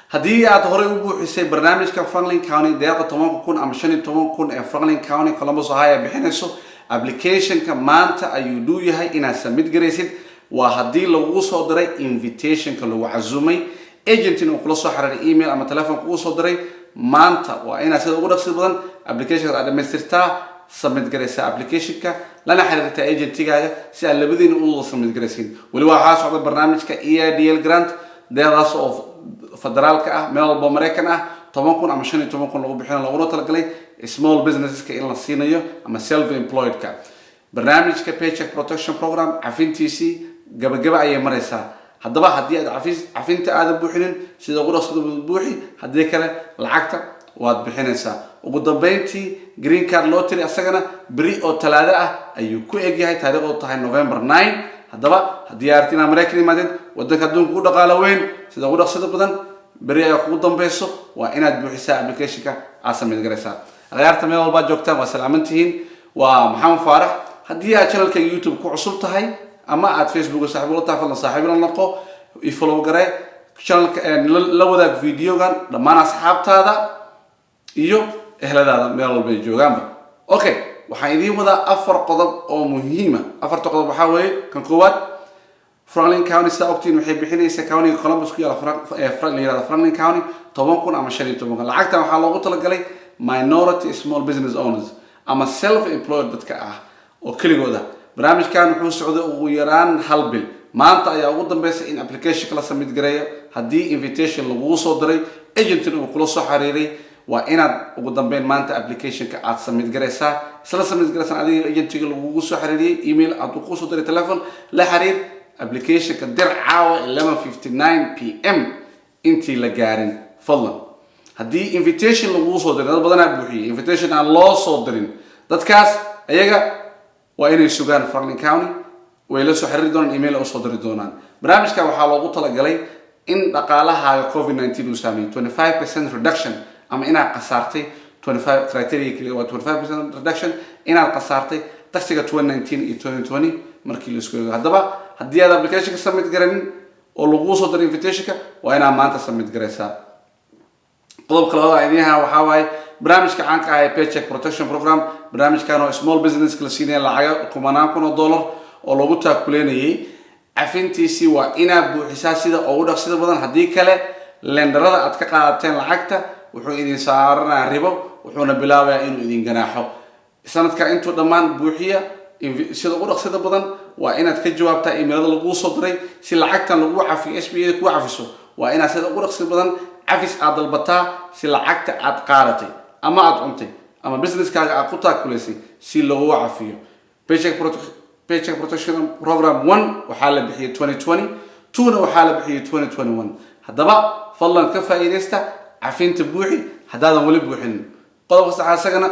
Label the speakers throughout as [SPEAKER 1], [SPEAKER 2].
[SPEAKER 1] haddii aad horey u buuxisay barnaamijka Franklin County deeqa 10,000 ama 15,000 ee Franklin County Columbus Ohio bixinayso applicationka maanta ayuu duu yahay inaad submit garaysid waa haddii lagu soo diray invitationka lagu cazumay agentin uu kula soo xiriiray email ama telefoon kugu soo diray maanta waa inaad sida ugu dhaqsi badan applicationka aad dhamaystirtaa submit garaysaa applicationka lana xiriirtaa agentigaaga si aad labadiina u submit garaysiin wali waxaa socda barnaamijka EIDL grant deeqaas oo federaalka ah meel walba Mareykan ah 10,000 ama 15,000 lagu bixin laguna talagalay small businesseska in la siinayo ama self employed ka barnaamijka paycheck protection program cafintiisi gabagaba ayay maraysaa haddaba haddii aad cafinta aad buuxinin sida ugu dhaqso buuxi haddii kale lacagta waad bixinaysaa ugu dambeyntii green card lottery asagana beri oo talaado ah ayuu ku eg yahay taariikhdu tahay November 9 haddaba haddii aad aragtid Mareykan imaadid wadanka adduunka ugu dhaqaale weyn sida ugu dhaqso badan beri ay kugu dambayso waa inaad buuxisaa applicationka aad submit garaysaa ciyaarta meel walba joogtaan waa salaamantihiin waa maxamed faarax haddii aad channelka YouTube ku cusub tahay ama aad Facebook saaxiib la tahay fadlan saaxiib la noqo i follow garay channelka la wadaag videogan dhammaan asxaabtaada iyo ehladaada meel walba ay joogaanba okay waxaan idiin wadaa afar qodob oo muhiim ah afarta qodob waxa weeye kan koowaad Franklin County saacadtiin waxay bixinaysaa county Columbus ku yaala Franklin County 10,000 ama 15,000 lacagta waxaa loogu talagalay minority small business owners ama self employed dadka ah oo keligooda barnaamijkan wuxuu socday ugu yaraan hal bil maanta ayaa ugu dambeysay in application kala submit gareeyo haddii invitation lagu soo diray agent uu kula soo xiriiray waa inaad ugu dambeyn maanta applicationka aad submit garaysaa isla submit garaysan adiga agentiga lagu soo xiriiriyay email aad ku soo diray telephone la xiriir applicationka dir caawa 11:59 p.m. intii la gaarin fadlan haddii invitation lagu soo diray dad badan aad buuxiyay invitation aan loo soo dirin dadkaas ayaga waa inay sugaan Franklin County way la soo xiriiri doonaan email oo soo diri doonaan barnaamijka waxaa loogu talagalay in dhaqaalaha COVID-19 uu saameeyo 25% reduction ama inaad qasaartay 25 criteria waa 25% reduction inaad qasaartay taxiga 2019 iyo 2020 markii la isku eego haddaba haddii aad applicationka submit garanin oo lagu soo diray invitationka waa inaad maanta submit garaysaa qodobka labaad idinaha waxa waaye barnaamijka caanka ah ee paycheck protection program barnaamijkan oo small business la siinaya lacag $10,000 oo lagu taakuleynayay cafintiisi waa inaad buuxisaa sida ugu dhaqsida badan haddii kale lenderada aad ka qaadateen lacagta wuxuu idin saaranayaa ribo wuxuuna bilaabayaa inuu idin ganaaxo sanadka intuu dhammaan buuxiya sida ugu dhaqsida badan waa inaad ka jawaabtaa emailada lagu soo diray si lacagtan lagu cafiyo SBA ku cafiso waa inaad sida ugu dhaqsida badan cafis aad dalbataa si lacagta aad qaadatay ama aad cuntay ama businesskaaga aad ku taakuleysay si loogu cafiyo paycheck protection program 1 waxaa la bixiyay 2020 2na waxaa la bixiyay 2021 haddaba fadlan ka faa'iideysta cafinta buuxi haddaadan wali buuxin qodobka saddexaad isagana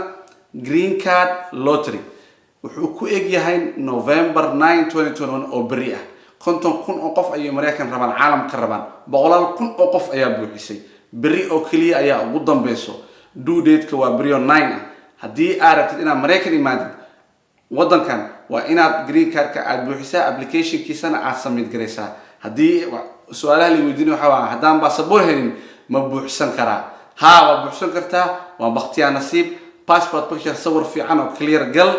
[SPEAKER 1] green card lottery wuxuu ku eg yahay November 9 2021 oo beri ah 50,000 oo qof ayay Mareykan rabaan caalamka rabaan 100,000 oo qof ayaa buuxisay beri oo kaliya ayaa ugu dambayso due date-ka waa beri 9 ah haddii aad rabtid inaad Mareykan imaadid wadankan waa inaad green card-ka aad buuxisaa application-kiisana aad submit garaysaa haddii su'aalaha la weydiinayo waxa waa haddaan passport helin ma buuxsan karaa waa buuxsan kartaa waa baqtiyaa nasiib passport picture sawir fiican oo clear gal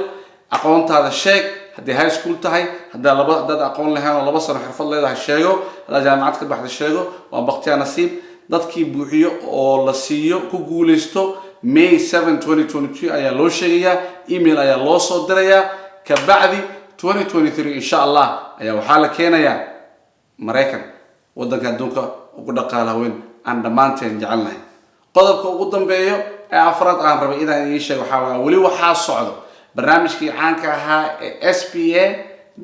[SPEAKER 1] aqoontaada sheeg haddii high school tahay haddaad aqoon lahayn oo 2 sano xirfad leedahay sheego haddaad jaamacad ka baxday sheego waa baqtiyaa nasiib dadkii buuxiyo oo la siiyo ku guuleysto May 7 2022 ayaa loo sheegayaa email ayaa loo soo dirayaa ka bacdi 2023 insha Allah ayaa waxaa la keenayaa Mareykan wadanka adduunka ugu dhaqaalaha weyn aan dhamaanteen jecelnahay qodobka ugu dambeeyo ee afraad aan rabay inaan idin sheego waxa wali waxaa socdo barnaamijkii caanka ahaa ee SBA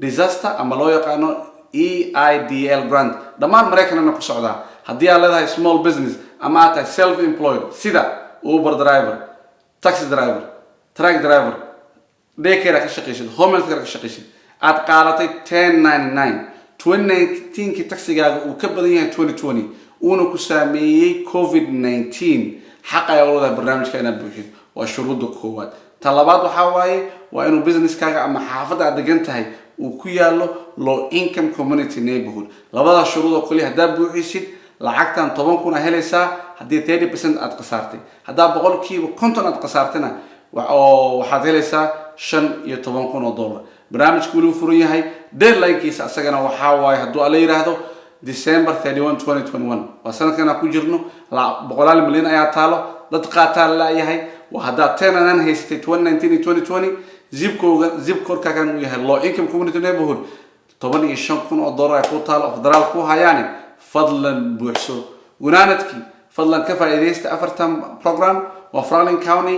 [SPEAKER 1] disaster ama loo yaqaano EIDL grant dhammaan Mareykanna ku socdaa haddii aad leedahay small business ama aad tahay self employed sida Uber driver taxi driver truck driver daycare ka shaqeysid home health care ka shaqeysid aad qaadatay 1099 2019 taxigaaga uu ka badan yahay 2020 uuna ku saameeyay COVID-19 xaq ay u leedahay barnaamijka inaad buuxid waa shuruudda koowaad talabaad waxa waaye waa inuu businesskaaga ama xaafadda aad degan tahay uu ku yaalo low income community neighborhood labada shuruud oo kaliya hadaa buuxisid lacagtan 10 kun helaysaa haddii 30% aad qasaartay haddaa boqolkiiba 50 aad qasaartana waxaad helaysaa $15,000 barnaamijku wuu furan yahay deadline-kiisa asagana waxaa waaye hadduu alla yiraahdo December 31 2021 waa sanadkan ku jirno $100 milyan ayaa taalo dad qaataa la yahay وهذا تنان هيستي 2019 2020 زيب كوركا كان وياه لو إنكم كوميونيتي نيبرهود طبعا يشانكون الضرر يقطع أفضل كوها يعني فضلا بوحسو ونانتكي فضلا كفى إذا أفرتم برنامج وفرالين كاوني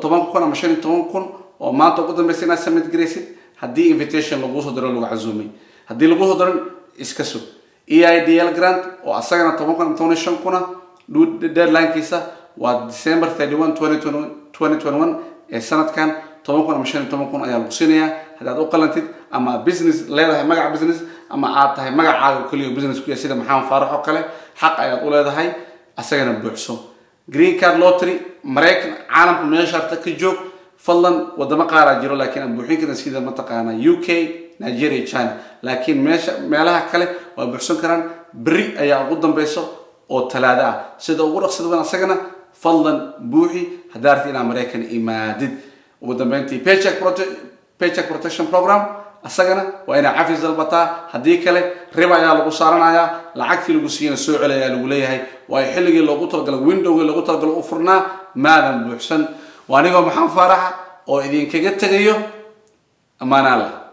[SPEAKER 1] طبعا كنا مشان طبعا كون وما تقدم بس ناس سميت جريسيد هدي إنفيتيشن لبوسه درا لو عزومي هدي لبوسه درا إسكسو EIDL جراند وأسرعنا طبعا كنا تونيشان كنا دو ديدلاين كيسا وديسمبر 31 2021 السنة كان طبعا مشان طبعا أيام الصينية هذا أقلنتد أما بيزنس لا هي مجال بيزنس أما عاد هي مجال عاد كل يوم بيزنس كل سيدة محمد فارح وكله حق أيام أقول هذا هاي أسرعنا بحسه جرين كارد لوتري مريكن عالم كل شهر تكجوك فضلا ودمق على جرو لكن بحين كده سيدة منطقة أنا UK نيجيريا تشاينا لكن ما لها كله وبحسن كران بري أيام قدام بيسو أو ثلاثة سيدة ورق سيدة أنا سجنا فضلا بوحي هدارتي إلى أمريكا إمادد ودمبنتي paycheck protection program أسجنا وأنا عفيز البطا هديك له ربع يا لو صارنا يا لعكتي لو سينا السوق على يا لوليه هاي ويحل لي لو قطر قال ويندو لو قطر قال أفرنا ماذا بحسن وأنا محمد فرح أو إذا كجت تغيو أمان الله